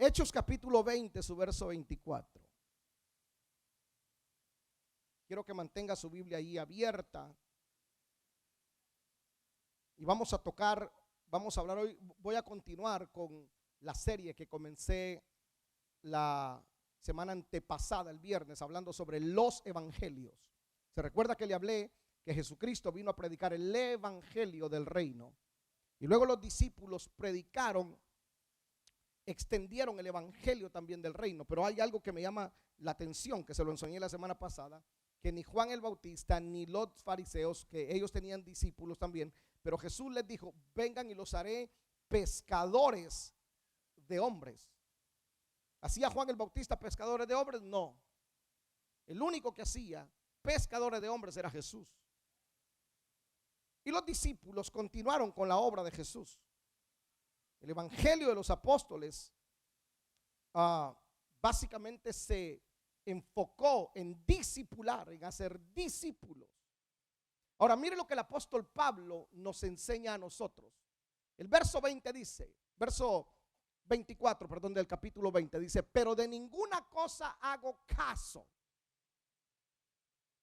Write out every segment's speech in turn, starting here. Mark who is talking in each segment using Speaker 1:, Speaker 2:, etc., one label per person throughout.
Speaker 1: Hechos capítulo 20, su verso 24. Quiero que mantenga su Biblia ahí abierta. Y vamos a hablar hoy, voy a continuar con la serie que comencé la semana antepasada, el viernes, hablando sobre los evangelios. Se recuerda que le hablé que Jesucristo vino a predicar el evangelio del reino. Y luego los discípulos predicaron, extendieron el evangelio también del reino. Pero hay algo que me llama la atención, que se lo enseñé la semana pasada, que ni Juan el Bautista ni los fariseos, que ellos tenían discípulos también, pero Jesús les dijo: vengan y los haré pescadores de hombres. ¿Hacía Juan el Bautista pescadores de hombres? No. El único que hacía pescadores de hombres era Jesús. Y los discípulos continuaron con la obra de Jesús. El evangelio de los apóstoles básicamente se enfocó en discipular, en hacer discípulos. Ahora mire lo que el apóstol Pablo nos enseña a nosotros. El verso 20 dice, verso 24, perdón, del capítulo 20 dice: pero de ninguna cosa hago caso,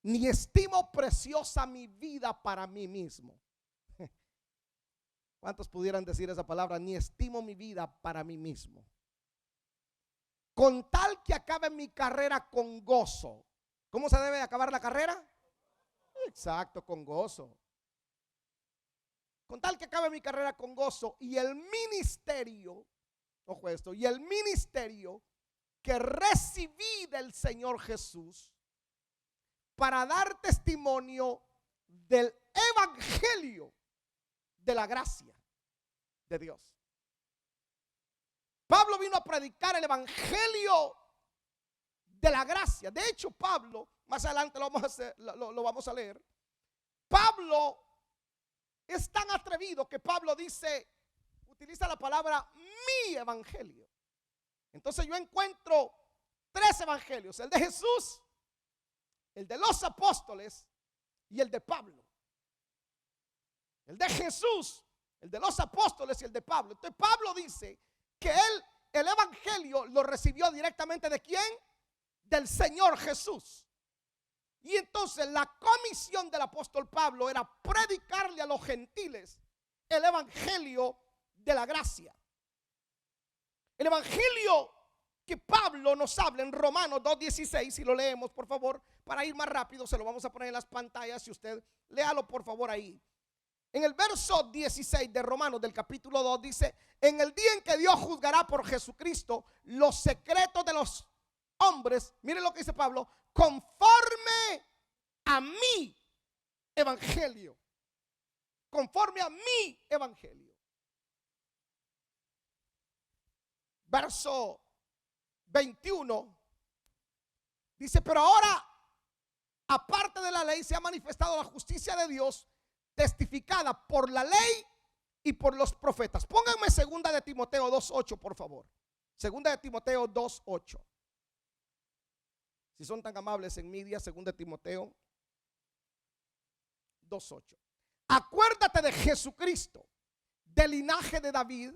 Speaker 1: ni estimo preciosa mi vida para mí mismo. ¿Cuántos pudieran decir esa palabra? Ni estimo mi vida para mí mismo, con tal que acabe mi carrera con gozo. ¿Cómo se debe acabar la carrera? Exacto, con gozo. Con tal que acabe mi carrera con gozo y el ministerio, ojo esto, y el ministerio que recibí del Señor Jesús para dar testimonio del evangelio de la gracia de Dios. Pablo vino a predicar el evangelio de la gracia. De hecho, Pablo, más adelante lo vamos a leer. Pablo es tan atrevido que Pablo utiliza la palabra mi evangelio. Entonces yo encuentro tres evangelios: el de Jesús, el de los apóstoles y el de Pablo. El de Jesús, el de los apóstoles y el de Pablo. Entonces Pablo dice que el evangelio lo recibió directamente ¿de quién? Del Señor Jesús. Y entonces la comisión del apóstol Pablo era predicarle a los gentiles el evangelio de la gracia. El evangelio que Pablo nos habla en Romanos 2:16, si lo leemos por favor, para ir más rápido, se lo vamos a poner en las pantallas, si usted léalo por favor ahí. En el verso 16 de Romanos del capítulo 2 dice: en el día en que Dios juzgará por Jesucristo los secretos de los hombres, miren lo que dice Pablo, conforme a mi evangelio. Conforme a mi evangelio. Verso 21 dice: pero ahora, aparte de la ley, se ha manifestado la justicia de Dios, testificada por la ley y por los profetas. Pónganme segunda de Timoteo 2:8 por favor. Segunda de Timoteo 2:8. Si son tan amables en media, segunda de Timoteo 2:8. Acuérdate de Jesucristo, del linaje de David,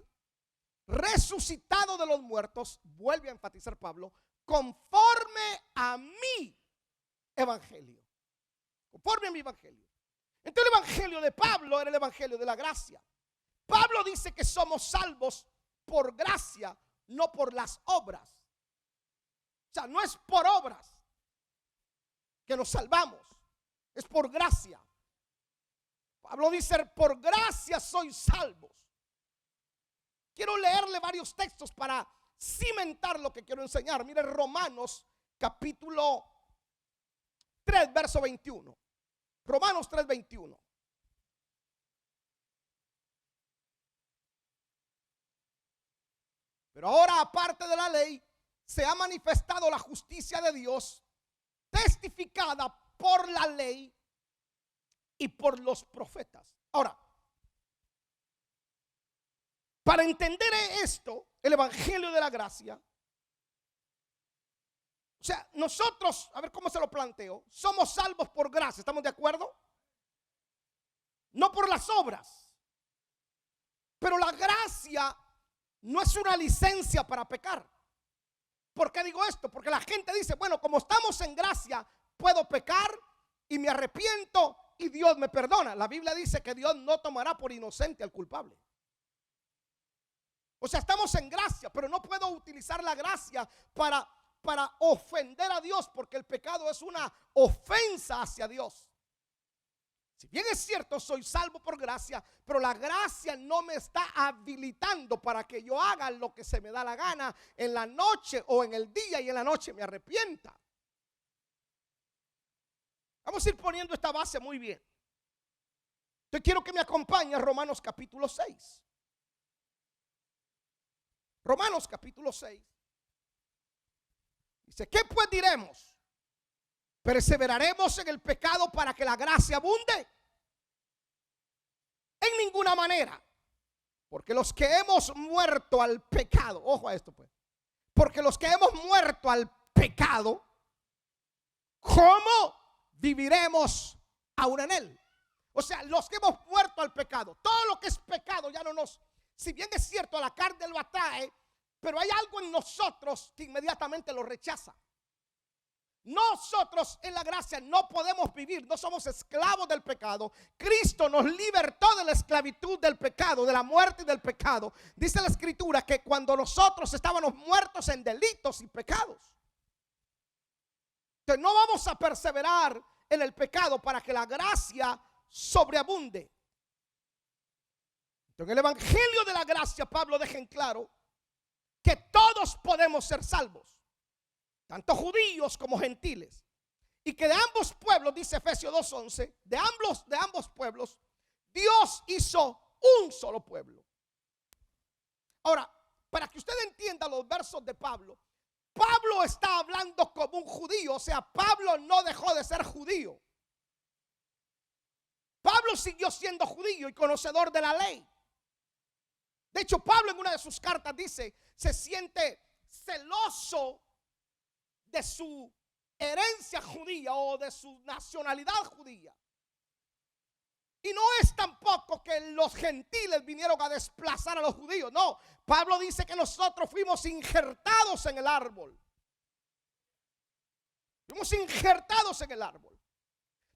Speaker 1: resucitado de los muertos, vuelve a enfatizar Pablo, conforme a mi evangelio. Conforme a mi evangelio. Entonces el evangelio de Pablo era el evangelio de la gracia. Pablo dice que somos salvos por gracia, no por las obras. O sea, no es por obras que nos salvamos, es por gracia. Pablo dice: por gracia sois salvos. Quiero leerle varios textos para cimentar lo que quiero enseñar. Mire Romanos capítulo 3 verso 21. Romanos 3:21. Pero ahora, aparte de la ley, se ha manifestado la justicia de Dios, testificada por la ley y por los profetas. Ahora, para entender esto, el evangelio de la gracia, o sea, nosotros, a ver cómo se lo planteo, somos salvos por gracia, ¿estamos de acuerdo? No por las obras. Pero la gracia no es una licencia para pecar. ¿Por qué digo esto? Porque la gente dice, bueno, como estamos en gracia, puedo pecar y me arrepiento y Dios me perdona. La Biblia dice que Dios no tomará por inocente al culpable. O sea, estamos en gracia, pero no puedo utilizar la gracia para ofender a Dios, porque el pecado es una ofensa hacia Dios. Si bien es cierto, soy salvo por gracia, pero la gracia no me está habilitando para que yo haga lo que se me da la gana en la noche o en el día y en la noche me arrepienta. Vamos a ir poniendo esta base muy bien. Yo quiero que me acompañe a Romanos capítulo 6. Romanos capítulo 6. Dice, ¿qué pues diremos? ¿Perseveraremos en el pecado para que la gracia abunde? En ninguna manera. Porque los que hemos muerto al pecado, ojo a esto pues, porque los que hemos muerto al pecado, ¿cómo viviremos aún en él? O sea, los que hemos muerto al pecado, todo lo que es pecado ya no nos, si bien es cierto, a la carne lo atrae, pero hay algo en nosotros que inmediatamente lo rechaza. Nosotros en la gracia no podemos vivir, no somos esclavos del pecado. Cristo nos libertó de la esclavitud del pecado, de la muerte y del pecado. Dice la escritura que cuando nosotros estábamos muertos en delitos y pecados, que no vamos a perseverar en el pecado para que la gracia sobreabunde. En el evangelio de la gracia, Pablo deja en claro que todos podemos ser salvos, tanto judíos como gentiles, y que de ambos pueblos, dice Efesios 2:11, de ambos pueblos Dios hizo un solo pueblo. Ahora, para que usted entienda los versos de Pablo, Pablo está hablando como un judío, o sea, Pablo no dejó de ser judío. Pablo siguió siendo judío y conocedor de la ley. De hecho, Pablo en una de sus cartas dice, se siente celoso de su herencia judía o de su nacionalidad judía. Y no es tampoco que los gentiles vinieron a desplazar a los judíos. No, Pablo dice que nosotros fuimos injertados en el árbol. Fuimos injertados en el árbol.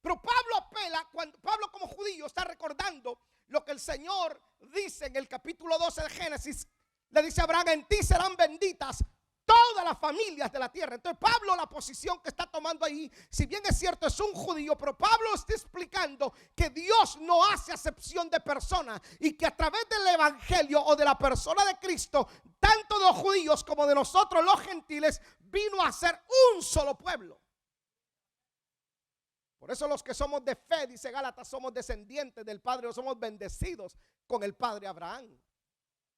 Speaker 1: Pero Pablo apela, cuando Pablo como judío está recordando lo que el Señor dice en el capítulo 12 de Génesis. Le dice a Abraham, en ti serán benditas todas las familias de la tierra. Entonces Pablo, la posición que está tomando ahí, si bien es cierto es un judío, pero Pablo está explicando que Dios no hace acepción de personas y que a través del evangelio o de la persona de Cristo, tanto de los judíos como de nosotros los gentiles, vino a ser un solo pueblo. Por eso los que somos de fe, dice Gálatas, somos descendientes del Padre, o somos bendecidos con el Padre Abraham.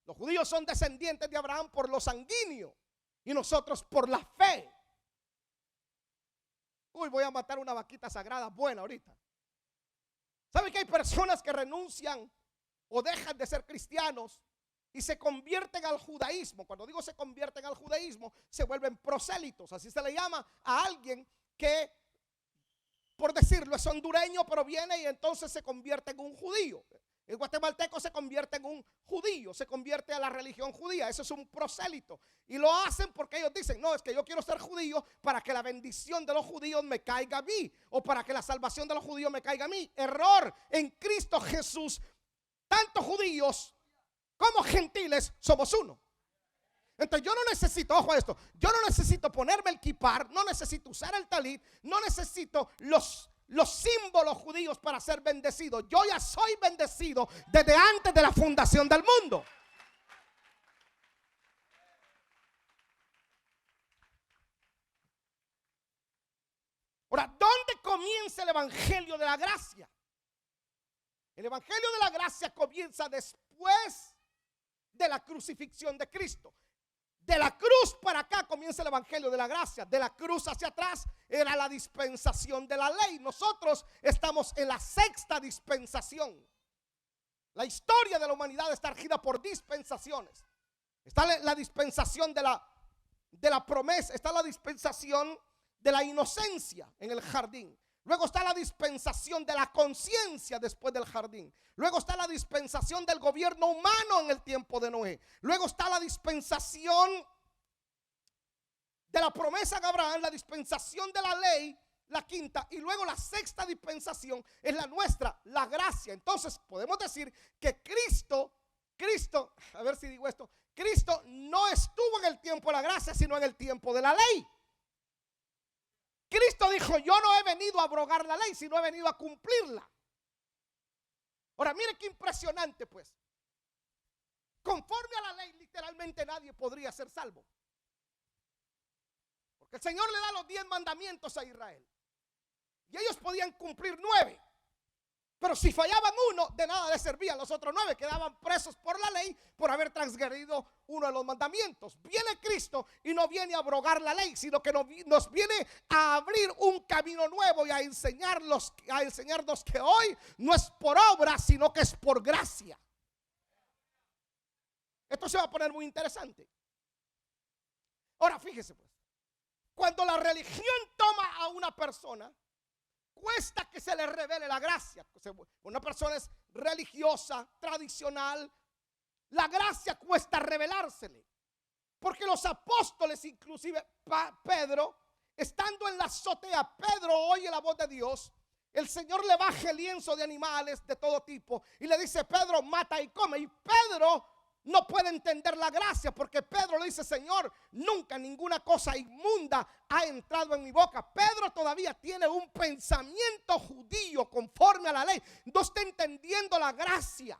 Speaker 1: Los judíos son descendientes de Abraham por lo sanguíneo y nosotros por la fe. Uy, voy a matar una vaquita sagrada buena ahorita. ¿Sabe que hay personas que renuncian o dejan de ser cristianos y se convierten al judaísmo? Cuando digo se convierten al judaísmo, se vuelven prosélitos. Así se le llama a alguien que, por decirlo, es hondureño, pero viene y entonces se convierte en un judío. El guatemalteco se convierte en un judío, se convierte a la religión judía. Eso es un prosélito. Y lo hacen porque ellos dicen, no, es que yo quiero ser judío para que la bendición de los judíos me caiga a mí, o para que la salvación de los judíos me caiga a mí. Error. En Cristo Jesús, tanto judíos como gentiles somos uno. Entonces yo no necesito, ojo a esto, yo no necesito ponerme el kipar, no necesito usar el talit, no necesito los símbolos judíos para ser bendecido. Yo ya soy bendecido desde antes de la fundación del mundo. Ahora, ¿dónde comienza el evangelio de la gracia? El evangelio de la gracia comienza después de la crucifixión de Cristo. De la cruz para acá comienza el evangelio de la gracia. De la cruz hacia atrás era la dispensación de la ley. Nosotros estamos en la sexta dispensación. La historia de la humanidad está regida por dispensaciones. Está la dispensación de la promesa. Está la dispensación de la inocencia en el jardín. Luego está la dispensación de la conciencia después del jardín. Luego está la dispensación del gobierno humano en el tiempo de Noé. Luego está la dispensación de la promesa en Abraham, la dispensación de la ley, la quinta, y luego la sexta dispensación es la nuestra, la gracia. Entonces podemos decir que Cristo, a ver si digo esto, Cristo no estuvo en el tiempo de la gracia, sino en el tiempo de la ley. Cristo dijo: yo no he venido a abrogar la ley, sino he venido a cumplirla. Ahora mire qué impresionante, pues. Conforme a la ley, literalmente nadie podría ser salvo, porque el Señor le da los 10 mandamientos a Israel y ellos podían cumplir 9, pero si fallaban uno, de nada les servían los otros 9, quedaban presos por la ley por haber transgredido uno de los mandamientos. Viene Cristo y no viene a abrogar la ley, sino que nos viene a abrir un camino nuevo y a enseñarnos que hoy no es por obra, sino que es por gracia. Esto se va a poner muy interesante. Ahora fíjese, pues, cuando la religión toma a una persona, cuesta que se le revele la gracia. Una persona es religiosa, tradicional, la gracia cuesta revelársele, porque los apóstoles, inclusive Pedro, estando en la azotea, Pedro oye la voz de Dios. El Señor le baja el lienzo de animales de todo tipo y le dice: Pedro, mata y come. Y Pedro no puede entender la gracia, porque Pedro le dice: Señor, nunca ninguna cosa inmunda ha entrado en mi boca. Pedro todavía tiene un pensamiento judío conforme a la ley, no está entendiendo la gracia,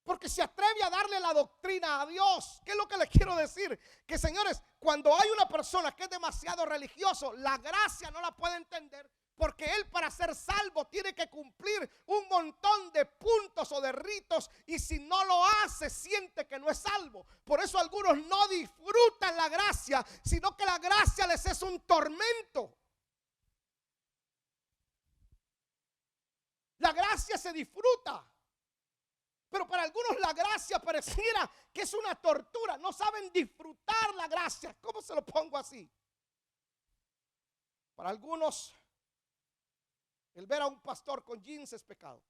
Speaker 1: porque se atreve a darle la doctrina a Dios. ¿Qué es lo que le quiero decir? Que, señores, cuando hay una persona que es demasiado religioso, la gracia no la puede entender, porque él, para ser salvo, tiene que cumplir un montón de puntos o de ritos, y si no lo hace, siente que no es salvo. Por eso algunos no disfrutan la gracia, sino que la gracia les es un tormento. La gracia se disfruta, pero para algunos la gracia pareciera que es una tortura. No saben disfrutar la gracia. ¿Cómo se lo pongo así? Para algunos, el ver a un pastor con jeans es pecado.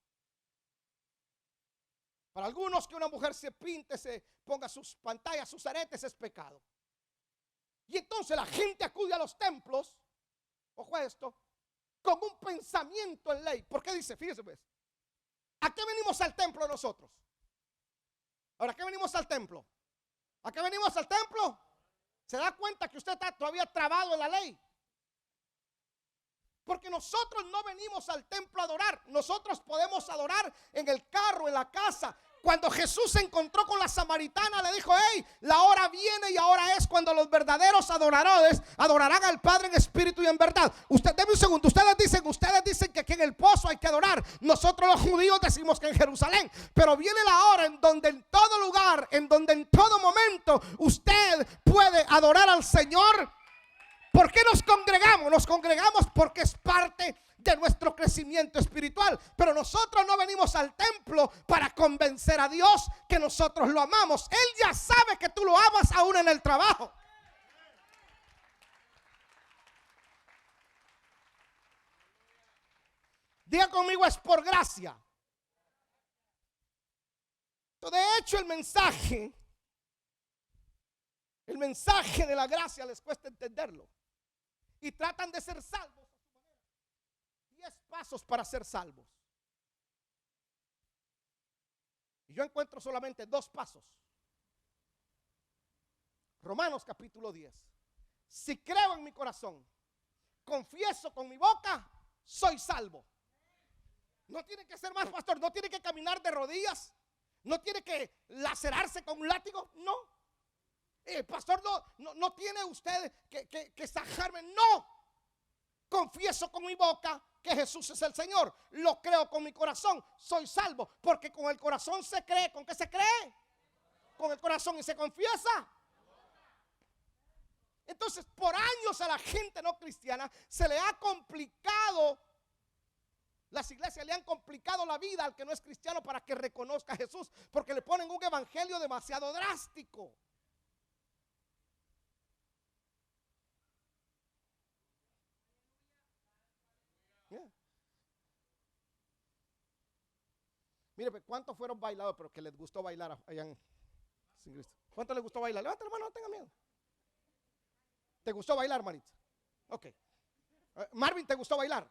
Speaker 1: Para algunos, que una mujer se pinte, se ponga sus pantallas, sus aretes, es pecado. Y entonces la gente acude a los templos, ojo a esto, con un pensamiento en ley. ¿Por qué dice? Fíjese, pues, ¿a qué venimos al templo nosotros? Ahora, ¿a qué venimos al templo? ¿A qué venimos al templo? ¿Se da cuenta que usted está todavía trabado en la ley? Porque nosotros no venimos al templo a adorar. Nosotros podemos adorar en el carro, en la casa. Cuando Jesús se encontró con la samaritana, le dijo: hey, la hora viene y ahora es cuando los verdaderos adoradores adorarán al Padre en espíritu y en verdad. Usted, deme un segundo. Ustedes dicen que aquí en el pozo hay que adorar. Nosotros los judíos decimos que en Jerusalén. Pero viene la hora en donde en todo lugar, en donde en todo momento usted puede adorar al Señor. ¿Por qué nos congregamos? Nos congregamos porque es parte de nuestro crecimiento espiritual. Pero nosotros no venimos al templo para convencer a Dios que nosotros lo amamos. Él ya sabe que tú lo amas aún en el trabajo. Diga conmigo: es por gracia. De hecho, el mensaje de la gracia les cuesta entenderlo. Y tratan de ser salvos a su manera. 10 pasos para ser salvos. Y yo encuentro solamente 2 pasos. Romanos capítulo 10. Si creo en mi corazón, confieso con mi boca, soy salvo. No tiene que ser más, pastor. No tiene que caminar de rodillas. No tiene que lacerarse con un látigo. No. Pastor, no tiene usted que sajarme. No. Confieso con mi boca que Jesús es el Señor. Lo creo con mi corazón. Soy salvo. Porque con el corazón se cree. ¿Con qué se cree? Con el corazón. Y se confiesa. Entonces, por años a la gente no cristiana se le ha complicado. Las iglesias le han complicado la vida al que no es cristiano para que reconozca a Jesús, porque le ponen un evangelio demasiado drástico. Mire, ¿cuántos fueron bailadores, pero que les gustó bailar allá en Cristo? ¿Cuántos les gustó bailar? Levanta la mano, no tenga miedo. ¿Te gustó bailar, Maritza? Ok. Marvin, ¿te gustó bailar?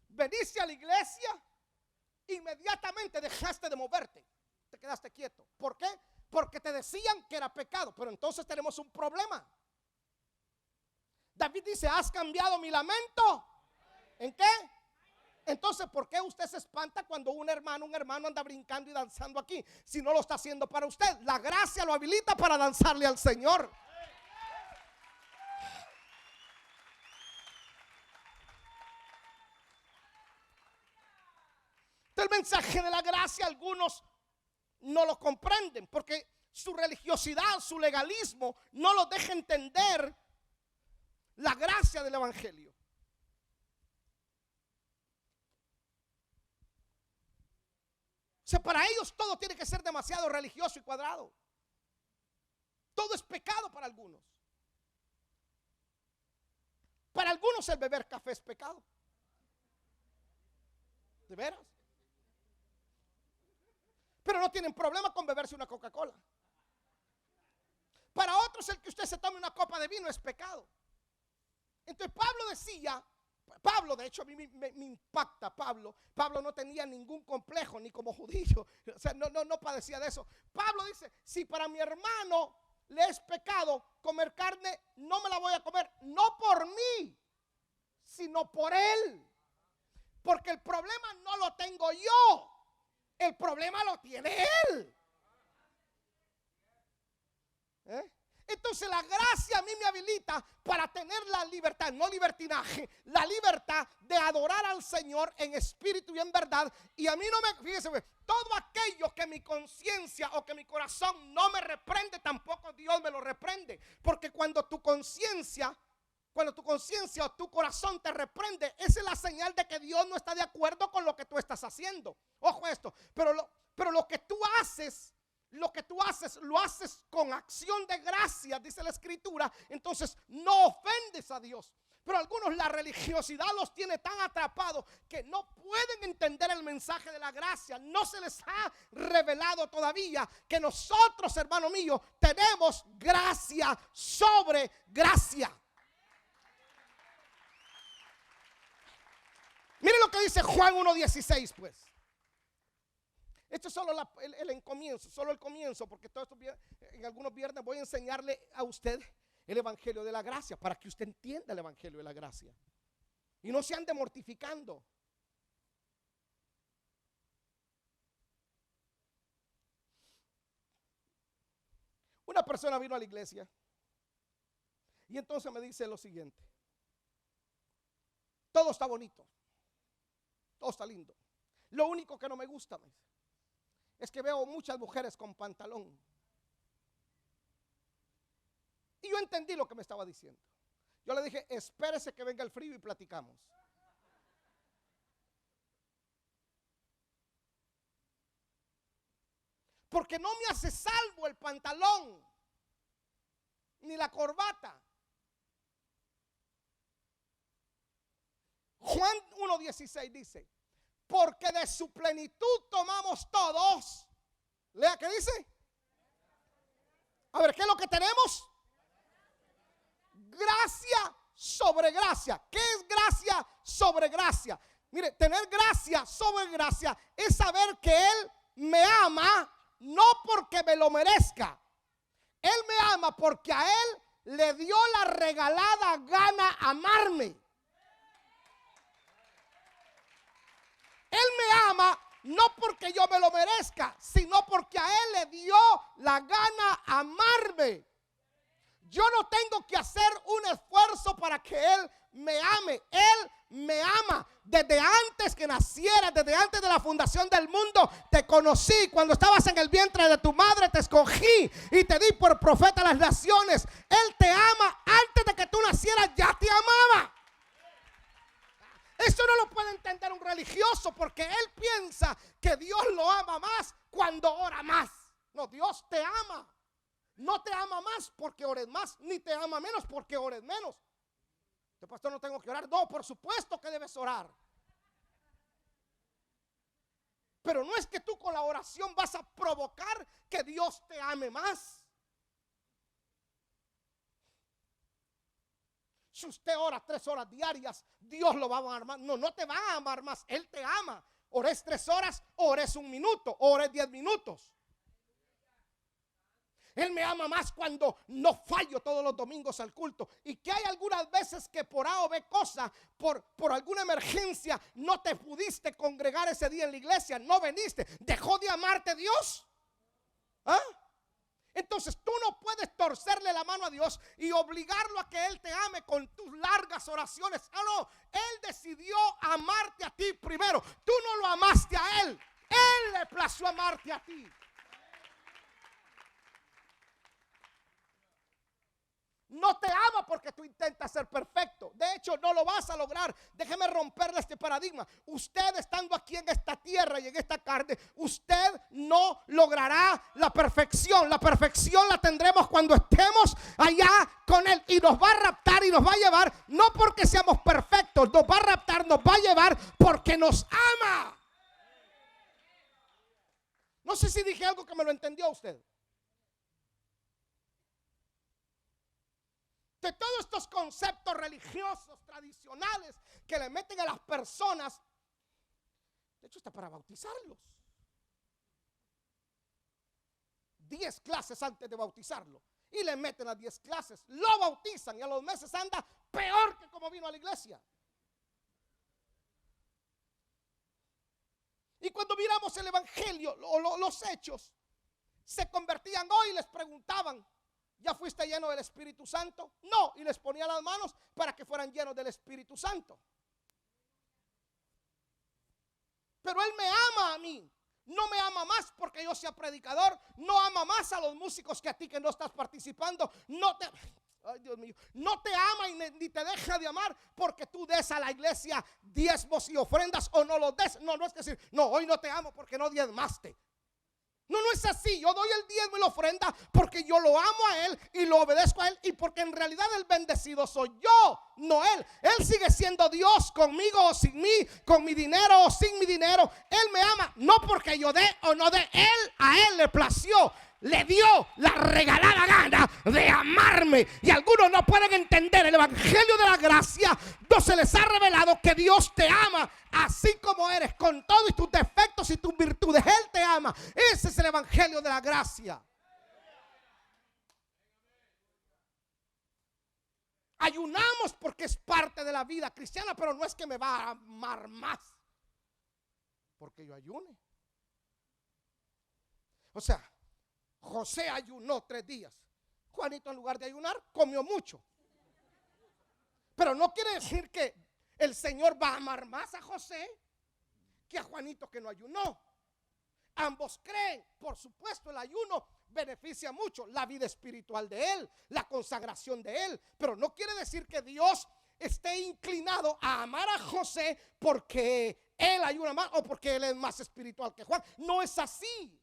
Speaker 1: Veniste a la iglesia, inmediatamente dejaste de moverte, te quedaste quieto. ¿Por qué? Porque te decían que era pecado. Pero entonces tenemos un problema. David dice: ¿has cambiado mi lamento? ¿En qué? Entonces, ¿por qué usted se espanta cuando un hermano anda brincando y danzando aquí? Si no lo está haciendo para usted, la gracia lo habilita para danzarle al Señor. El mensaje de la gracia algunos no lo comprenden porque su religiosidad, su legalismo no los deja entender la gracia del evangelio. O sea, para ellos todo tiene que ser demasiado religioso y cuadrado. Todo es pecado para algunos. Para algunos el beber café es pecado. ¿De veras? Pero no tienen problema con beberse una Coca-Cola. Para otros el que usted se tome una copa de vino es pecado. Entonces Pablo decía, de hecho a mí me impacta Pablo no tenía ningún complejo ni como judío, o sea, no padecía de eso. Pablo dice: si para mi hermano le es pecado comer carne, no me la voy a comer, no por mí, sino por él. Porque el problema no lo tengo yo, el problema lo tiene él. Entonces la gracia a mí me habilita para tener la libertad, no libertinaje, la libertad de adorar al Señor en espíritu y en verdad. Y a mí no me, fíjese, todo aquello que mi conciencia o que mi corazón no me reprende, tampoco Dios me lo reprende. Porque cuando tu conciencia o tu corazón te reprende, esa es la señal de que Dios no está de acuerdo con lo que tú estás haciendo. Ojo esto, pero lo que tú haces, lo haces con acción de gracia, dice la escritura. Entonces no ofendes a Dios. Pero algunos la religiosidad los tiene tan atrapados que no pueden entender el mensaje de la gracia. No se les ha revelado todavía que nosotros, hermano mío, tenemos gracia sobre gracia. Mire lo que dice Juan 1:16, pues. Esto es solo el comienzo, solo el comienzo, porque todo esto en algunos viernes voy a enseñarle a usted el evangelio de la gracia para que usted entienda el evangelio de la gracia y no se ande mortificando. Una persona vino a la iglesia y entonces me dice lo siguiente: todo está bonito, todo está lindo, lo único que no me gusta es que veo muchas mujeres con pantalón. Y yo entendí lo que me estaba diciendo. Yo le dije: espérese que venga el frío y platicamos. Porque no me hace salvo el pantalón ni la corbata. Juan 1:16 dice: porque de su plenitud tomamos todos. Lea, ¿qué dice? A ver, ¿qué es lo que tenemos? Gracia sobre gracia. ¿Qué es gracia sobre gracia? Mire, tener gracia sobre gracia es saber que Él me ama, no porque me lo merezca. Él me ama porque a Él le dio la regalada gana amarme. Él me ama no porque yo me lo merezca, sino porque a Él le dio la gana amarme. Yo no tengo que hacer un esfuerzo para que Él me ame. Él me ama. Desde antes que naciera, desde antes de la fundación del mundo, te conocí. Cuando estabas en el vientre de tu madre, te escogí y te di por profeta a las naciones. Él te ama. Antes de que tú nacieras, ya te amaba. Eso no lo puede entender un religioso, porque él piensa que Dios lo ama más cuando ora más. No, Dios te ama. No te ama más porque ores más, ni te ama menos porque ores menos. Este pastor, no tengo que orar. No, por supuesto que debes orar. Pero no es que tú con la oración vas a provocar que Dios te ame más. Si usted ora 3 horas diarias, Dios lo va a amar más. No, no te va a amar más. Él te ama. Ores 3 horas, ores 1 minuto, ores 10 minutos. Él me ama más cuando no fallo todos los domingos al culto. Y que hay algunas veces que por A o B cosa, por alguna emergencia, no te pudiste congregar ese día en la iglesia, no veniste. ¿Dejó de amarte Dios? ¿Ah? Entonces tú no puedes torcerle la mano a Dios y obligarlo a que Él te ame con tus largas oraciones. No, Él decidió amarte a ti primero. Tú no lo amaste a Él. Él le plació amarte a ti. No te ama porque tú intentas ser perfecto. De hecho, no lo vas a lograr. Déjeme romperle este paradigma. Usted estando aquí en esta tierra y en esta carne, usted no logrará la perfección. La perfección la tendremos cuando estemos allá con Él. Y nos va a raptar y nos va a llevar, no porque seamos perfectos, nos va a raptar, nos va a llevar porque nos ama. No sé si dije algo que me lo entendió usted. De todos estos conceptos religiosos, tradicionales que le meten a las personas, de hecho está para bautizarlos. 10 clases antes de bautizarlo. Y le meten las 10 clases, lo bautizan y a los meses anda peor que como vino a la iglesia. Y cuando miramos el evangelio, los hechos, se convertían hoy y les preguntaban: ¿ya fuiste lleno del Espíritu Santo? No, y les ponía las manos para que fueran llenos del Espíritu Santo. Pero Él me ama a mí. No me ama más porque yo sea predicador. No ama más a los músicos que a ti que no estás participando. Ay, Dios mío, no te ama y ni te deja de amar porque tú des a la iglesia diezmos y ofrendas o no los des. No, no es decir, no, hoy no te amo porque no diezmaste. No, no es así. Yo doy el diezmo y la ofrenda porque yo lo amo a Él y lo obedezco a Él, y porque en realidad el bendecido soy yo, no Él. Él sigue siendo Dios conmigo o sin mí, con mi dinero o sin mi dinero. Él me ama, no porque yo dé o no dé. A Él le plació, le dio la regalada gana de amarme. Y algunos no pueden entender el evangelio de la gracia. No se les ha revelado que Dios te ama así como eres, con todos tus defectos y tus virtudes. Él te ama. Ese es el evangelio de la gracia. Ayunamos porque es parte de la vida cristiana, pero no es que me va a amar más porque yo ayune. O sea, José ayunó 3 días. Juanito, en lugar de ayunar, comió mucho. Pero no quiere decir que el Señor va a amar más a José que a Juanito, que no ayunó. Ambos creen. Por supuesto, el ayuno beneficia mucho la vida espiritual de él, la consagración de él. Pero no quiere decir que Dios esté inclinado a amar a José porque él ayuna más o porque él es más espiritual que Juan. No es así.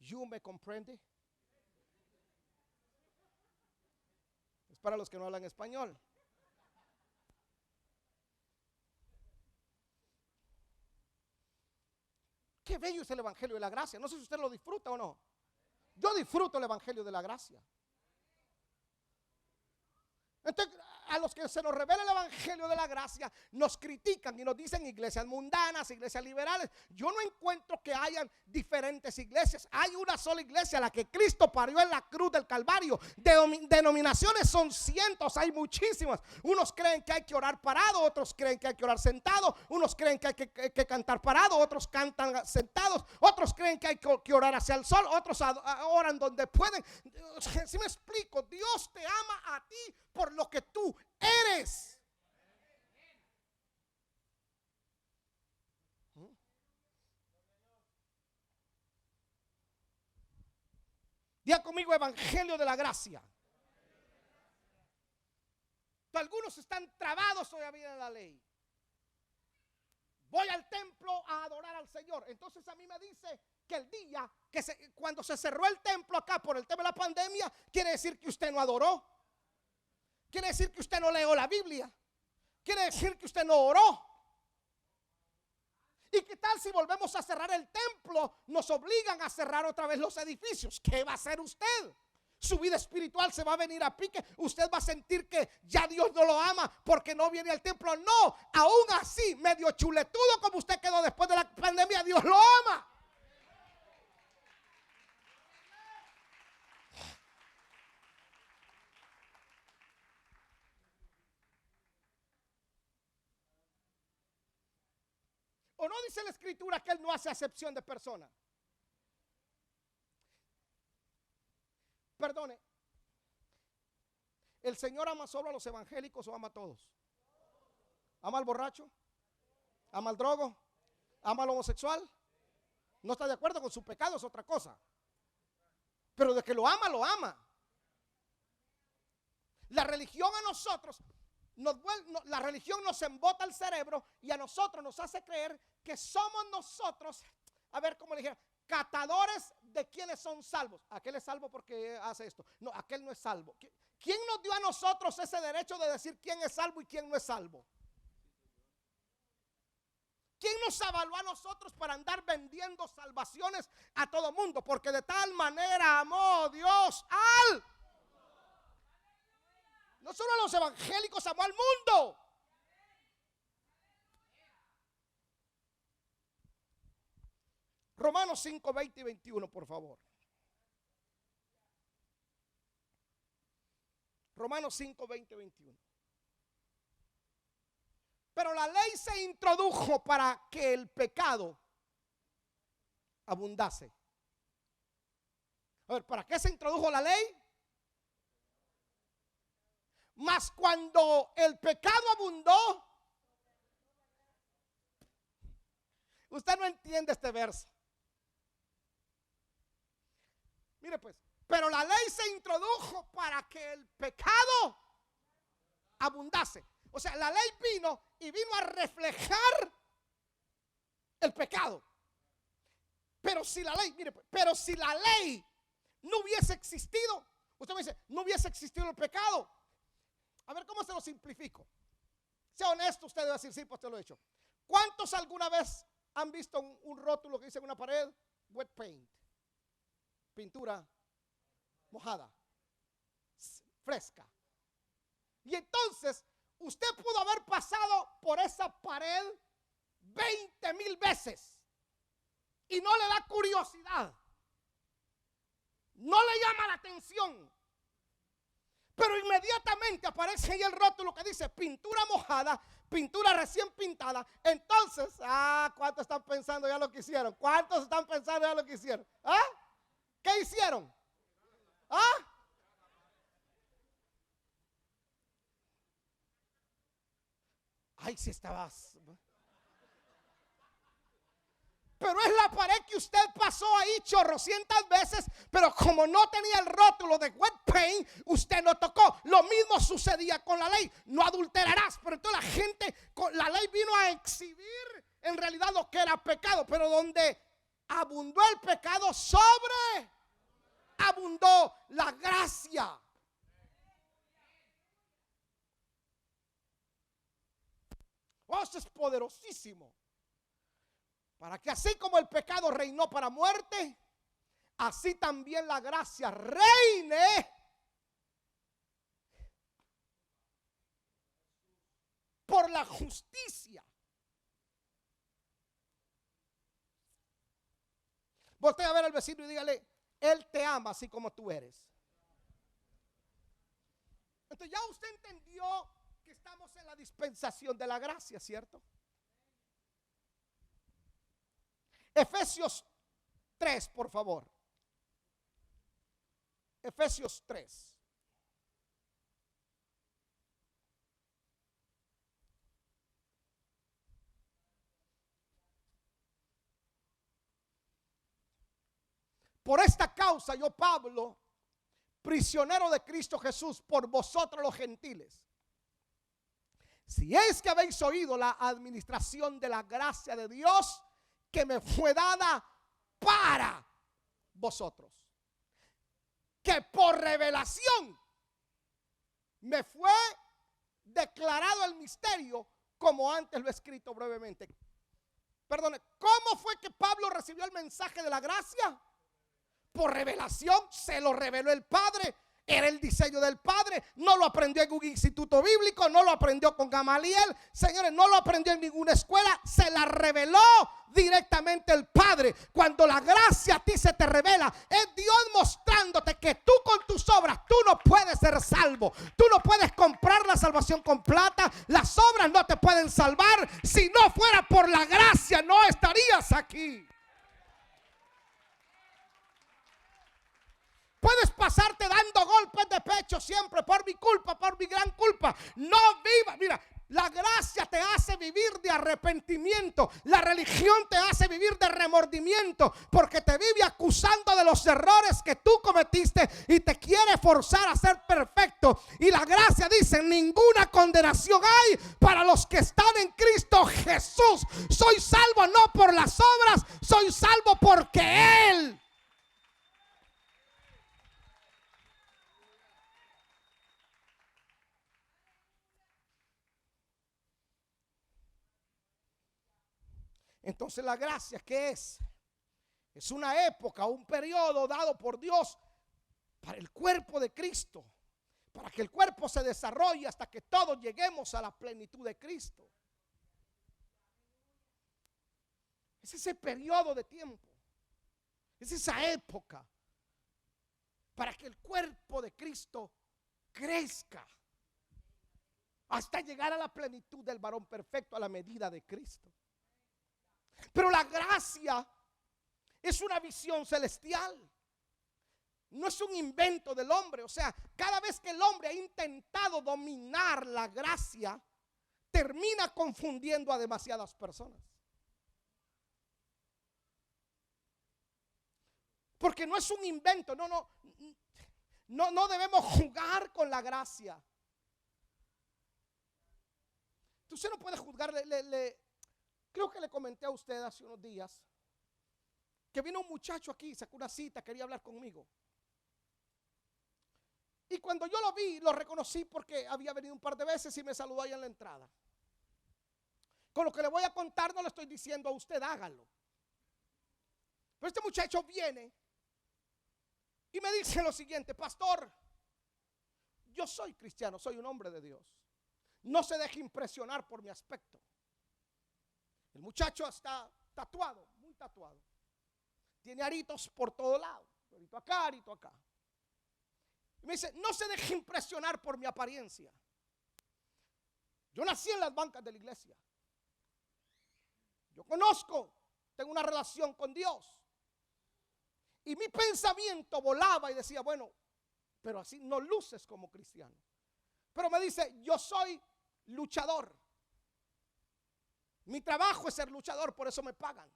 Speaker 1: ¿You me comprende? Es para los que no hablan español. Qué bello es el evangelio de la gracia. No sé si usted lo disfruta o no. Yo disfruto el evangelio de la gracia. Entonces, a los que se nos revela el evangelio de la gracia, nos critican y nos dicen iglesias mundanas, iglesias liberales. Yo no encuentro que hayan diferentes iglesias. Hay una sola iglesia, la que Cristo parió en la cruz del Calvario. Denominaciones son cientos, hay muchísimas. Unos creen que hay que orar parado, otros creen que hay que orar sentado, unos creen que hay que cantar parado, otros cantan sentados, otros creen que hay que orar hacia el sol, otros oran donde pueden. Si me explico, Dios te ama a ti por lo que tú eres. Diga conmigo, evangelio de la gracia. Algunos están trabados todavía en la ley. Voy al templo a adorar al Señor. Entonces a mí me dice que el día cuando se cerró el templo acá por el tema de la pandemia, quiere decir que usted no adoró. Quiere decir que usted no leyó la Biblia. Quiere decir que usted no oró. ¿Y qué tal si volvemos a cerrar el templo? Nos obligan a cerrar otra vez los edificios. ¿Qué va a hacer usted? Su vida espiritual se va a venir a pique. Usted va a sentir que ya Dios no lo ama porque no viene al templo. No, aún así, medio chuletudo como usted quedó después de la pandemia, Dios lo ama. ¿O no dice la escritura que Él no hace acepción de personas? Perdone, ¿el Señor ama solo a los evangélicos o ama a todos? ¿Ama al borracho? ¿Ama al drogo? ¿Ama al homosexual? No está de acuerdo con su pecado, es otra cosa. Pero de que lo ama, lo ama. La religión a nosotros la religión nos embota el cerebro y a nosotros nos hace creer que somos nosotros, a ver cómo le dijera, catadores de quienes son salvos. Aquel es salvo porque hace esto. No, aquel no es salvo. ¿Quién nos dio a nosotros ese derecho de decir quién es salvo y quién no es salvo? ¿Quién nos avaló a nosotros para andar vendiendo salvaciones a todo mundo? Porque de tal manera amó Dios al... No solo a los evangélicos, amó al mundo. Romanos 5, 20 y 21, por favor. Romanos 5, 20 y 21. Pero la ley se introdujo para que el pecado abundase. A ver, ¿para qué se introdujo la ley? Mas cuando el pecado abundó, usted no entiende este verso. Mire pues, pero la ley se introdujo para que el pecado abundase. O sea, la ley vino y vino a reflejar el pecado. Pero si la ley, mire pues, pero si la ley no hubiese existido, usted me dice, no hubiese existido el pecado. A ver, ¿cómo se lo simplifico? Sea honesto, usted debe decir, sí, pues te lo he hecho. ¿Cuántos alguna vez han visto un rótulo que dice en una pared? Wet paint. Pintura mojada, fresca. Y entonces, usted pudo haber pasado por esa pared 20,000 veces y no le da curiosidad. No le llama la atención. Pero inmediatamente aparece ahí el rótulo que dice pintura mojada, pintura recién pintada. Entonces, ¿cuántos están pensando ya lo que hicieron? ¿Cuántos están pensando ya lo que hicieron? ¿Qué hicieron? Ay, si estabas. Pero es la pared que usted pasó ahí chorrocientas veces, pero como no tenía el rótulo de wet paint, usted no tocó. Lo mismo sucedía con la ley. No adulterarás. Pero entonces la gente, la ley vino a exhibir en realidad lo que era pecado. Pero donde abundó el pecado, abundó la gracia. Oh, esto es poderosísimo. Para que así como el pecado reinó para muerte, así también la gracia reine por la justicia. Voltea a ver al vecino y dígale, Él te ama así como tú eres. Entonces ya usted entendió que estamos en la dispensación de la gracia, ¿cierto? Efesios 3, por favor. Efesios 3. Por esta causa yo, Pablo, prisionero de Cristo Jesús, por vosotros los gentiles, si es que habéis oído la administración de la gracia de Dios que me fue dada para vosotros, que por revelación me fue declarado el misterio, como antes lo he escrito brevemente. Perdone, ¿cómo fue que Pablo recibió el mensaje de la gracia? Por revelación, se lo reveló el Padre. Era el diseño del Padre. No lo aprendió en un instituto bíblico, no lo aprendió con Gamaliel. Señores, no lo aprendió en ninguna escuela. Se la reveló directamente el Padre. Cuando la gracia a ti se te revela, es Dios mostrándote que tú con tus obras, tú no puedes ser salvo. Tú no puedes comprar la salvación con plata. Las obras no te pueden salvar. Si no fuera por la gracia, no estarías aquí. Puedes pasarte dando golpes de pecho siempre por mi culpa, por mi gran culpa. No viva. Mira, la gracia te hace vivir de arrepentimiento. La religión te hace vivir de remordimiento, porque te vive acusando de los errores que tú cometiste y te quiere forzar a ser perfecto. Y la gracia dice: ninguna condenación hay para los que están en Cristo Jesús. Soy salvo no por las obras, soy salvo porque Él. Entonces la gracia, ¿qué es? Es una época, un periodo dado por Dios para el cuerpo de Cristo, para que el cuerpo se desarrolle hasta que todos lleguemos a la plenitud de Cristo. Es ese periodo de tiempo, es esa época para que el cuerpo de Cristo crezca hasta llegar a la plenitud del varón perfecto, a la medida de Cristo. Pero la gracia es una visión celestial. No es un invento del hombre. O sea, cada vez que el hombre ha intentado dominar la gracia, termina confundiendo a demasiadas personas. Porque no es un invento. No debemos jugar con la gracia. Usted no puede juzgar. Creo que le comenté a usted hace unos días que vino un muchacho aquí, sacó una cita, quería hablar conmigo. Y cuando yo lo vi, lo reconocí porque había venido un par de veces y me saludó ahí en la entrada. Con lo que le voy a contar no le estoy diciendo a usted, hágalo. Pero este muchacho viene y me dice lo siguiente: pastor, yo soy cristiano, soy un hombre de Dios. No se deje impresionar por mi aspecto. El muchacho está tatuado, muy tatuado. Tiene aritos por todo lado, arito acá, arito acá. Y me dice: no se deje impresionar por mi apariencia. Yo nací en las bancas de la iglesia. Yo conozco, tengo una relación con Dios. Y mi pensamiento volaba y decía: bueno, pero así no luces como cristiano. Pero me dice: yo soy luchador. Mi trabajo es ser luchador, por eso me pagan.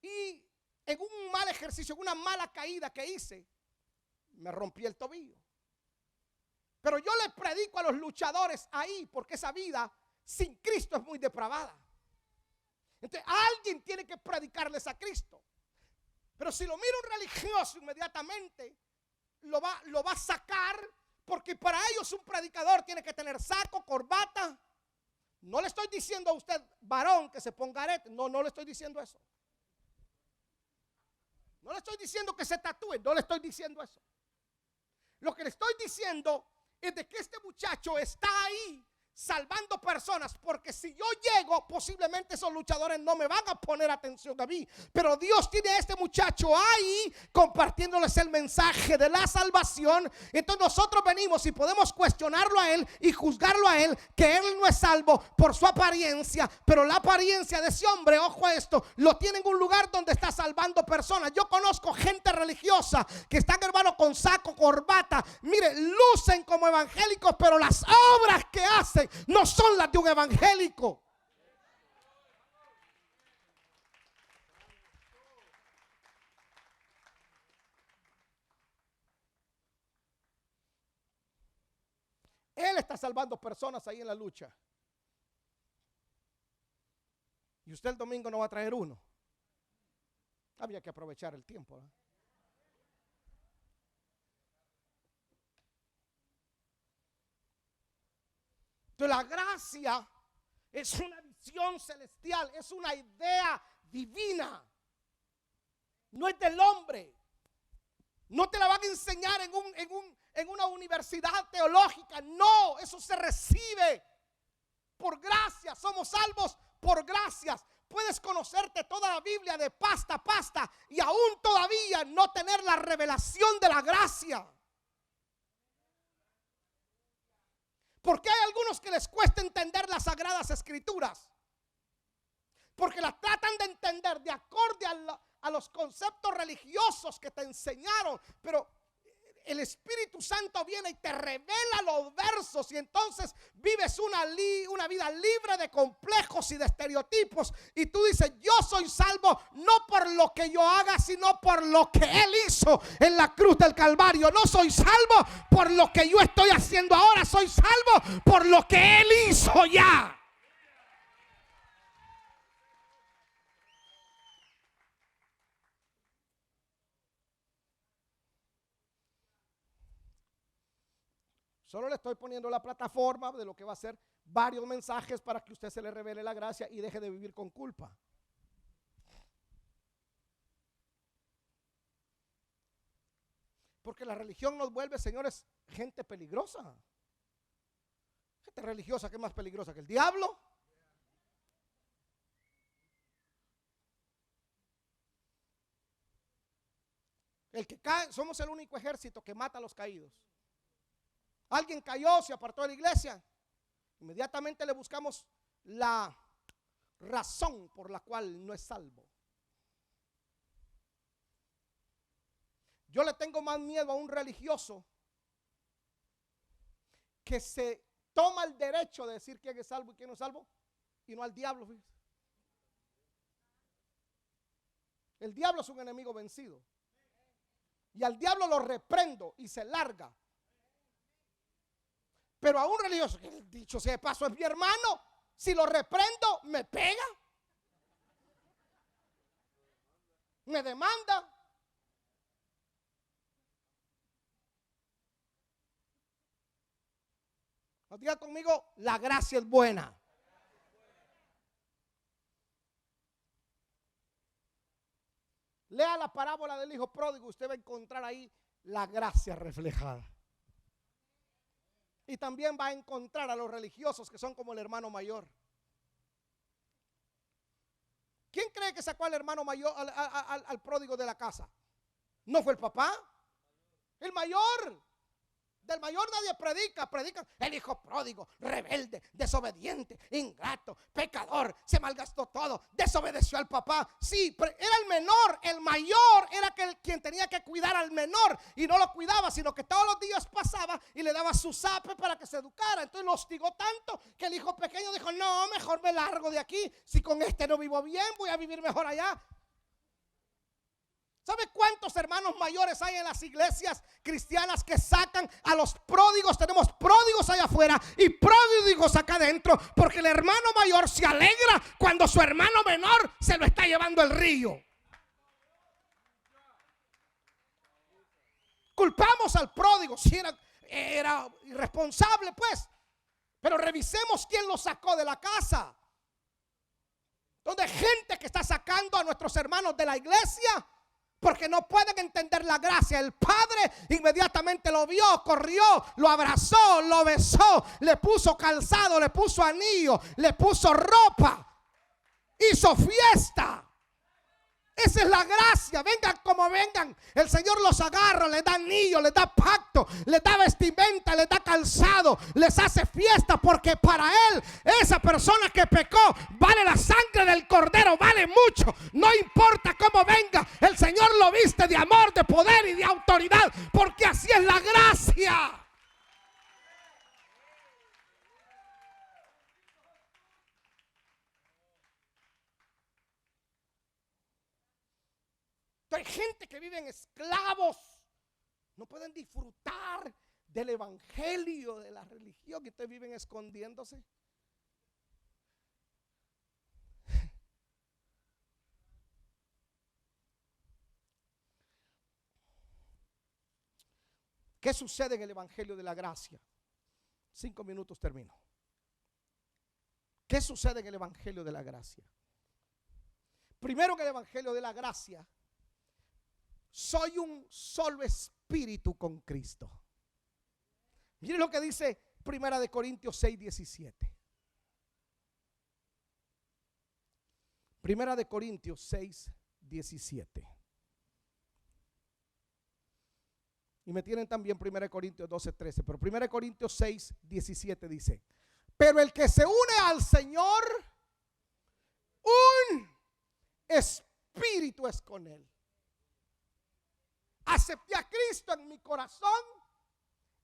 Speaker 1: Y en un mal ejercicio, en una mala caída que hice, me rompí el tobillo. Pero yo le predico a los luchadores ahí, porque esa vida sin Cristo es muy depravada. Entonces alguien tiene que predicarles a Cristo. Pero si lo mira un religioso, inmediatamente lo va a sacar, porque para ellos un predicador tiene que tener saco, corbata. No le estoy diciendo a usted, varón, que se ponga arete. No le estoy diciendo eso. No le estoy diciendo que se tatúe. No le estoy diciendo eso. Lo que le estoy diciendo es de que este muchacho está ahí salvando personas, porque si yo llego, posiblemente esos luchadores no me van a poner atención a mí, pero Dios tiene a este muchacho ahí compartiéndoles el mensaje de la salvación. Entonces nosotros venimos y podemos cuestionarlo a él y juzgarlo a él, que él no es salvo por su apariencia, pero la apariencia de ese hombre, ojo a esto, lo tiene en un lugar donde está salvando personas. Yo conozco gente religiosa que están, hermano, con saco, corbata, mire, lucen como evangélicos, pero las obras que hacen no son las de un evangélico. Él está salvando personas ahí en la lucha. Y usted el domingo no va a traer uno. Había que aprovechar el tiempo, ¿eh? Entonces la gracia es una visión revelación celestial, es una idea divina. No es del hombre. No te la van a enseñar en una universidad teológica. No, eso se recibe por gracia. Somos salvos por gracias. Puedes conocerte toda la Biblia de pasta a pasta y aún todavía no tener la revelación de la gracia. Porque hay algunos que les cuesta entender las sagradas escrituras, porque las tratan de entender de acorde a los conceptos religiosos que te enseñaron, pero el Espíritu Santo viene y te revela los versos y entonces vives una vida libre de complejos y de estereotipos, y tú dices: yo soy salvo no por lo que yo haga, sino por lo que Él hizo en la cruz del Calvario. No soy salvo por lo que yo estoy haciendo ahora, soy salvo por lo que Él hizo ya. Solo le estoy poniendo la plataforma de lo que va a ser varios mensajes para que usted se le revele la gracia y deje de vivir con culpa. Porque la religión nos vuelve, señores, gente peligrosa. Gente religiosa que es más peligrosa que el diablo. El que cae, somos el único ejército que mata a los caídos. Alguien cayó, se apartó de la iglesia, inmediatamente le buscamos la razón por la cual no es salvo. Yo le tengo más miedo a un religioso que se toma el derecho de decir quién es salvo y quién no es salvo, y no al diablo. El diablo es un enemigo vencido, y al diablo lo reprendo y se larga. Pero a un religioso, que dicho sea de paso es mi hermano, si lo reprendo me pega, me demanda. Diga conmigo: la gracia es buena. Lea la parábola del hijo pródigo, usted va a encontrar ahí la gracia reflejada. Y también va a encontrar a los religiosos que son como el hermano mayor. ¿Quién cree que sacó al hermano mayor, al pródigo de la casa? ¿No fue el papá? El mayor. Del mayor nadie predica. Predican el hijo pródigo, rebelde, desobediente, ingrato, pecador, se malgastó todo, desobedeció al papá. Sí, pero era el menor. El mayor era quien tenía que cuidar al menor, y no lo cuidaba, sino que todos los días pasaba y le daba su zape para que se educara. Entonces lo hostigó tanto que el hijo pequeño dijo: no, mejor me largo de aquí. Si con este no vivo bien, voy a vivir mejor allá. ¿Sabe cuántos hermanos mayores hay en las iglesias cristianas que sacan a los pródigos? Tenemos pródigos allá afuera y pródigos acá adentro, porque el hermano mayor se alegra cuando su hermano menor se lo está llevando el río. Culpamos al pródigo si era irresponsable, pues, pero revisemos quién lo sacó de la casa. Donde hay gente que está sacando a nuestros hermanos de la iglesia porque no pueden entender la gracia. El padre inmediatamente lo vio, corrió, lo abrazó, lo besó, le puso calzado, le puso anillo, le puso ropa, hizo fiesta. Esa es la gracia. Vengan como vengan, el Señor los agarra, les da anillo, les da pacto, les da vestimenta, les da calzado, les hace fiesta, porque para Él esa persona que pecó vale la sangre del cordero, vale mucho. No importa cómo venga, el Señor lo viste de amor, de poder y de autoridad, porque así es la gracia. Hay gente que viven esclavos, no pueden disfrutar del evangelio, de la religión, que ustedes viven escondiéndose. ¿Qué sucede en el evangelio de la gracia? 5 minutos, termino. ¿Qué sucede en el Evangelio de la Gracia? Primero, en el Evangelio de la Gracia, soy un solo espíritu con Cristo. Miren lo que dice Primera de Corintios 6:17. Primera de Corintios 6:17. Y me tienen también 1 Corintios 12:13. Pero 1 Corintios 6:17 dice: pero el que se une al Señor, un espíritu es con él. Acepté a Cristo en mi corazón,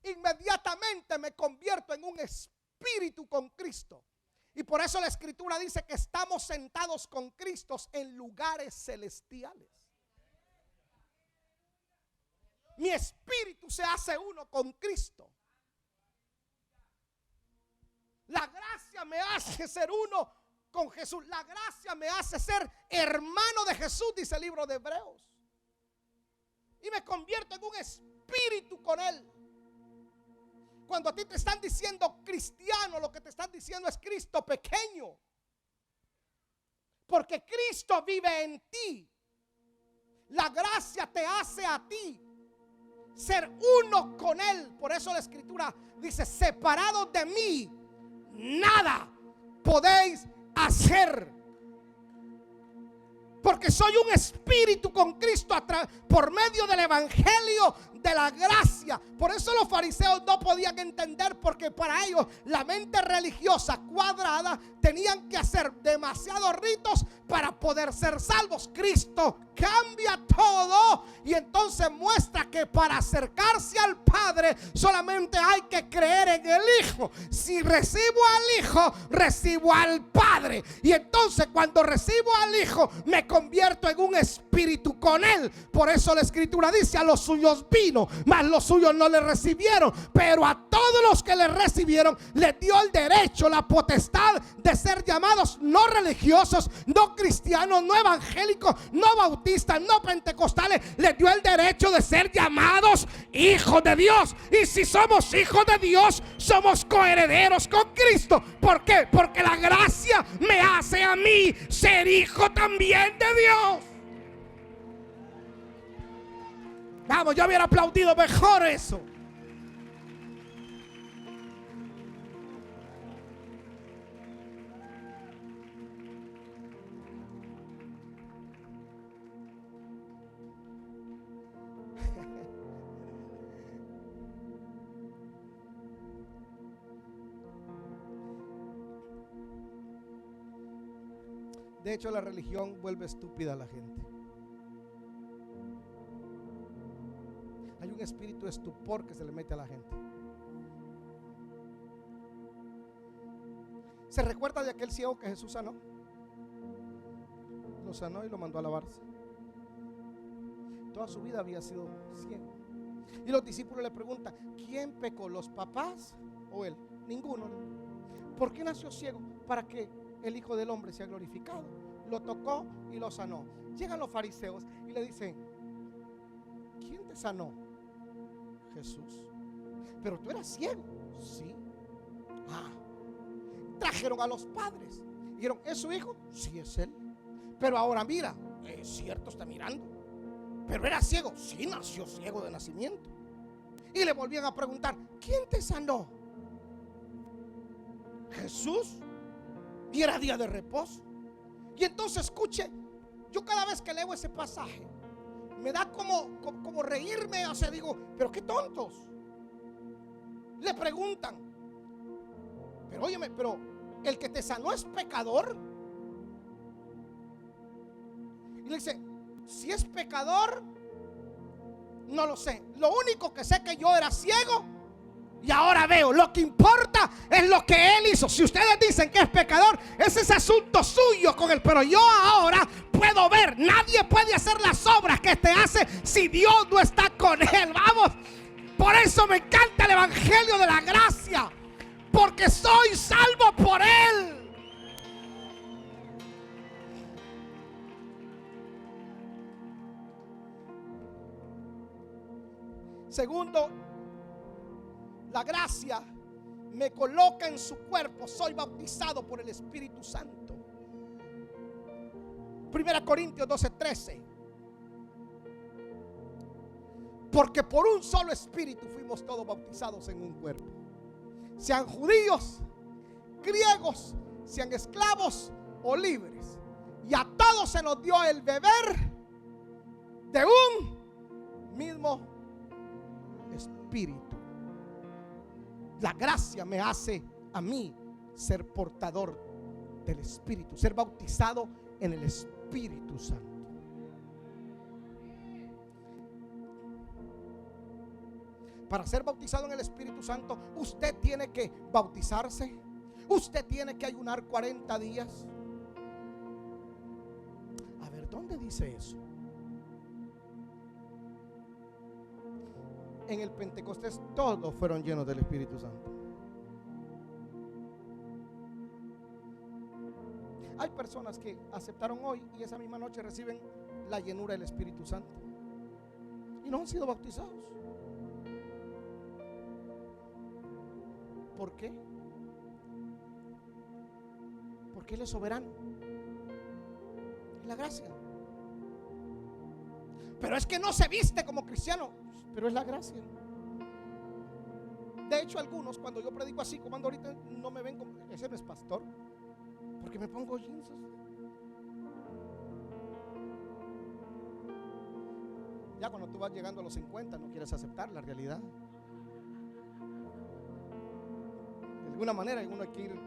Speaker 1: inmediatamente me convierto en un espíritu con Cristo. Y por eso la Escritura dice que estamos sentados con Cristo en lugares celestiales. Mi espíritu se hace uno con Cristo. La gracia me hace ser uno con Jesús. La gracia me hace ser hermano de Jesús, dice el libro de Hebreos. Y me convierto en un espíritu con Él. Cuando a ti te están diciendo cristiano, lo que te están diciendo es Cristo pequeño. Porque Cristo vive en ti. La gracia te hace a ti ser uno con Él. Por eso la Escritura dice: separados de mí, nada podéis hacer. Porque soy un espíritu con Cristo por medio del Evangelio de la gracia. Por eso los fariseos no podían entender, porque para ellos la mente religiosa cuadrada tenían que hacer demasiados ritos para poder ser salvos. Cristo cambia todo y entonces muestra que para acercarse al Padre solamente hay que creer en el Hijo. Si recibo al Hijo, recibo al Padre. Y entonces cuando recibo al Hijo, me convierto en un espíritu con Él. Por eso la Escritura dice: a los suyos vino, mas los suyos no le recibieron. Pero a todos los que le recibieron, les dio el derecho, la potestad de ser llamados no religiosos, no cristianos, no evangélicos, no bautistas, no pentecostales. Les dio el derecho de ser llamados hijos de Dios. Y si somos hijos de Dios, somos coherederos con Cristo. ¿Por qué? Porque la gracia me hace a mí ser hijo también de Dios. Vamos, yo hubiera aplaudido mejor eso. De hecho, la religión vuelve estúpida a la gente. Hay un espíritu de estupor que se le mete a la gente. ¿Se recuerda de aquel ciego que Jesús sanó? Lo sanó y lo mandó a lavarse. Toda su vida había sido ciego. Y los discípulos le preguntan: ¿quién pecó, los papás o él? Ninguno. ¿Por qué nació ciego? Para que el Hijo del Hombre sea glorificado. Lo tocó y lo sanó. Llegan los fariseos y le dicen: ¿quién te sanó? Jesús. Pero tú eras ciego. Sí. Trajeron a los padres. Dijeron: ¿es su hijo? Sí, es él. Pero ahora mira, es cierto, está mirando. Pero era ciego. Sí, nació ciego de nacimiento. Y le volvían a preguntar: ¿quién te sanó? Jesús. Y era día de reposo. Y entonces escuche, yo cada vez que leo ese pasaje me da como reírme. O sea, digo: pero qué tontos. Le preguntan: pero óyeme, pero el que te sanó es pecador. Y le dice: si es pecador, no lo sé. Lo único que sé es que yo era ciego y ahora veo. Lo que importa es lo que él hizo. Si ustedes dicen que es pecador, ese es asunto suyo con él. Pero yo ahora puedo ver. Nadie puede hacer las obras que este hace si Dios no está con él. Vamos. Por eso me encanta el Evangelio de la gracia, porque soy salvo por él. Segundo, la gracia me coloca en su cuerpo, soy bautizado por el Espíritu Santo. 1 Corintios 12:13. Porque por un solo espíritu fuimos todos bautizados en un cuerpo. Sean judíos, griegos, sean esclavos o libres. Y a todos se nos dio el beber de un mismo espíritu. La gracia me hace a mí ser portador del Espíritu, ser bautizado en el Espíritu Santo. Para ser bautizado en el Espíritu Santo, usted tiene que bautizarse. Usted tiene que ayunar 40 días. A ver, ¿dónde dice eso? En el Pentecostés todos fueron llenos del Espíritu Santo. Hay personas que aceptaron hoy y esa misma noche reciben la llenura del Espíritu Santo y no han sido bautizados. ¿Por qué? Porque Él es soberano. Es la gracia. Pero es que no se viste como cristiano. Pero es la gracia. De hecho, algunos, cuando yo predico así, como ando ahorita, no me ven como, ese no es pastor, porque me pongo jeans. Ya cuando tú vas llegando a los 50 no quieres aceptar la realidad. De alguna manera uno hay que ir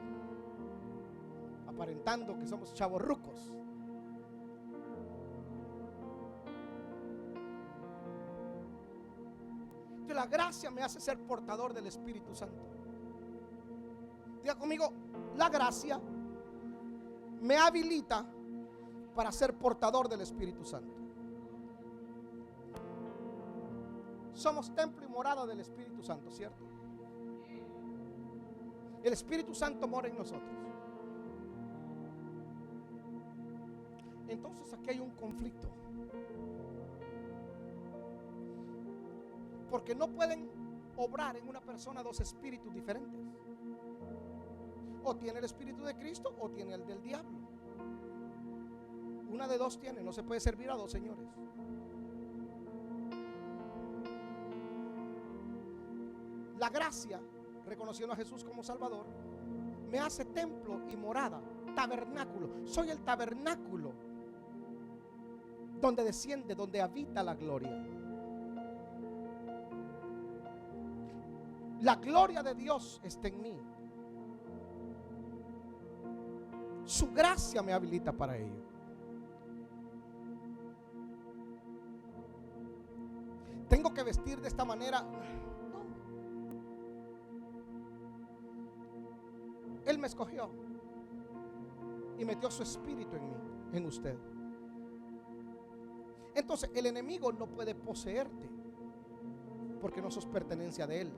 Speaker 1: aparentando que somos chavorrucos. La gracia me hace ser portador del Espíritu Santo. Diga conmigo, la gracia me habilita para ser portador del Espíritu Santo. Somos templo y morada del Espíritu Santo, ¿cierto? El Espíritu Santo mora en nosotros. Entonces aquí hay un conflicto. Porque no pueden obrar en una persona dos espíritus diferentes. O tiene el espíritu de Cristo o tiene el del diablo. Una de dos tiene, no se puede servir a dos señores. La gracia, reconociendo a Jesús como Salvador, me hace templo y morada, tabernáculo. Soy el tabernáculo donde desciende, donde habita la gloria. La gloria de Dios está en mí. Su gracia me habilita para ello. Tengo que vestir de esta manera. No. Él me escogió y metió su espíritu en mí, en usted. Entonces el enemigo no puede poseerte porque no sos pertenencia de él.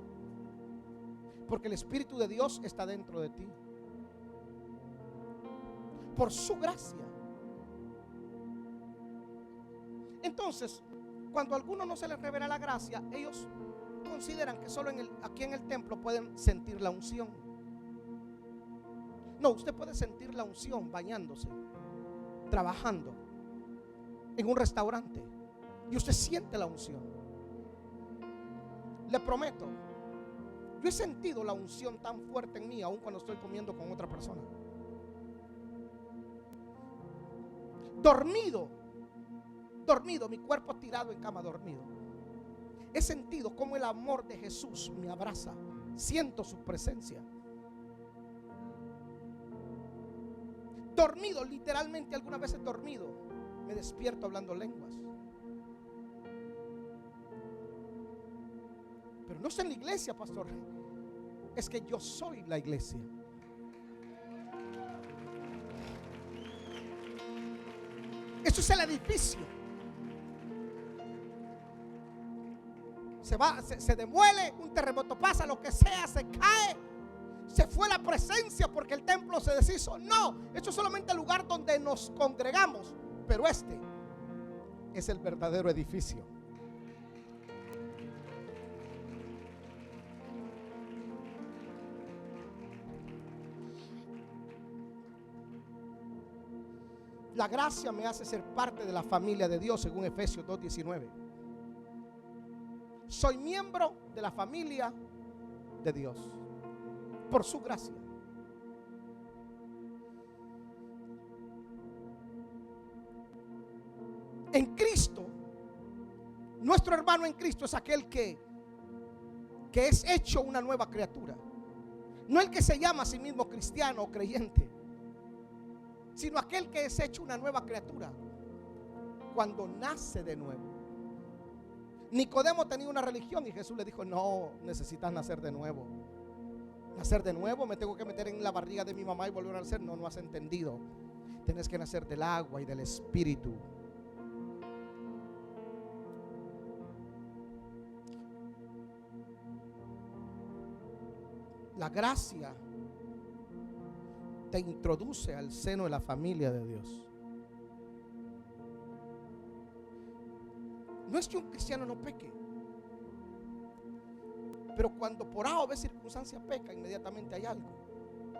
Speaker 1: Porque el Espíritu de Dios está dentro de ti. Por su gracia. Entonces, cuando a algunos no se les revela la gracia, ellos consideran que solo aquí en el templo pueden sentir la unción. No, usted puede sentir la unción bañándose, trabajando en un restaurante, y usted siente la unción. Le prometo, yo he sentido la unción tan fuerte en mí, aun cuando estoy comiendo con otra persona. Dormido, mi cuerpo tirado en cama, dormido. He sentido como el amor de Jesús me abraza. Siento su presencia. Dormido, literalmente algunas veces dormido, me despierto hablando lenguas. Pero no es en la iglesia, pastor. Es que yo soy la iglesia. Eso es el edificio. Se demuele, un terremoto pasa, lo que sea, se cae. Se fue la presencia porque el templo se deshizo. No, esto es solamente el lugar donde nos congregamos. Pero este es el verdadero edificio. La gracia me hace ser parte de la familia de Dios, según Efesios 2:19. Soy miembro de la familia de Dios por su gracia. En Cristo, nuestro hermano en Cristo es aquel que es hecho una nueva criatura. No el que se llama a sí mismo cristiano o creyente, sino aquel que es hecho una nueva criatura cuando nace de nuevo. Nicodemo tenía una religión y Jesús le dijo: no, necesitas nacer de nuevo. Nacer de nuevo, me tengo que meter en la barriga de mi mamá y volver a nacer. No, no has entendido. Tienes que nacer del agua y del espíritu. La gracia te introduce al seno de la familia de Dios. No es que un cristiano no peque, pero cuando por A o B circunstancia peca, inmediatamente hay algo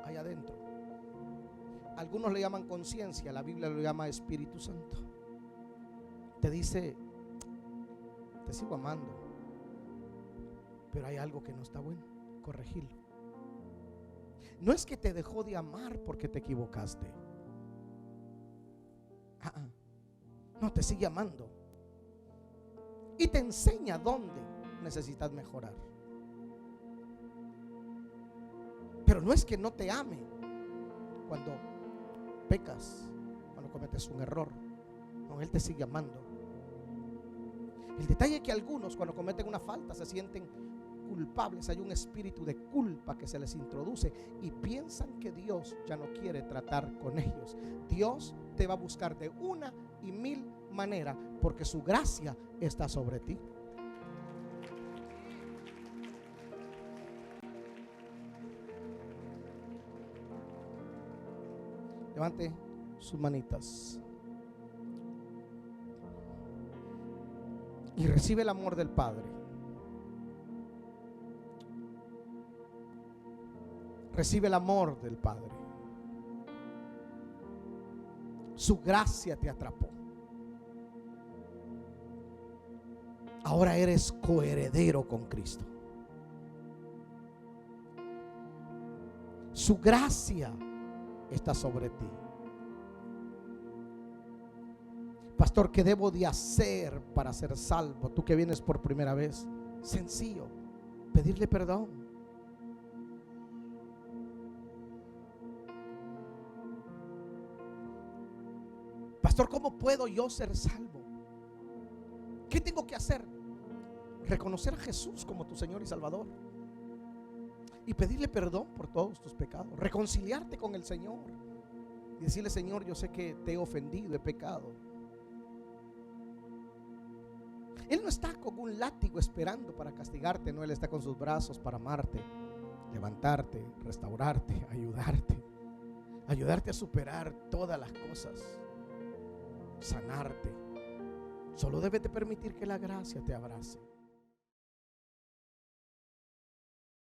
Speaker 1: ahí adentro. Algunos le llaman conciencia, la Biblia lo llama Espíritu Santo. Te dice: te sigo amando, pero hay algo que no está bueno, corregirlo. No es que te dejó de amar porque te equivocaste. No, te sigue amando y te enseña dónde necesitas mejorar. Pero no es que no te ame cuando pecas, cuando cometes un error. No, Él te sigue amando. El detalle es que algunos, cuando cometen una falta, se sienten culpables. Hay un espíritu de culpa que se les introduce y piensan que Dios ya no quiere tratar con ellos. Dios te va a buscar de una y mil maneras porque su gracia está sobre ti. Levante sus manitas y recibe el amor del Padre. Recibe el amor del Padre. Su gracia te atrapó. Ahora eres coheredero con Cristo. Su gracia está sobre ti. Pastor, ¿qué debo de hacer para ser salvo? Tú que vienes por primera vez. Sencillo, pedirle perdón. Pastor, ¿cómo puedo yo ser salvo? ¿Qué tengo que hacer? Reconocer a Jesús como tu Señor y Salvador y pedirle perdón por todos tus pecados. Reconciliarte con el Señor y decirle: Señor, yo sé que te he ofendido, he pecado. Él no está con un látigo esperando para castigarte. No, Él está con sus brazos para amarte, levantarte, restaurarte, ayudarte a superar todas las cosas, sanarte. Solo debes de permitir que la gracia te abrace.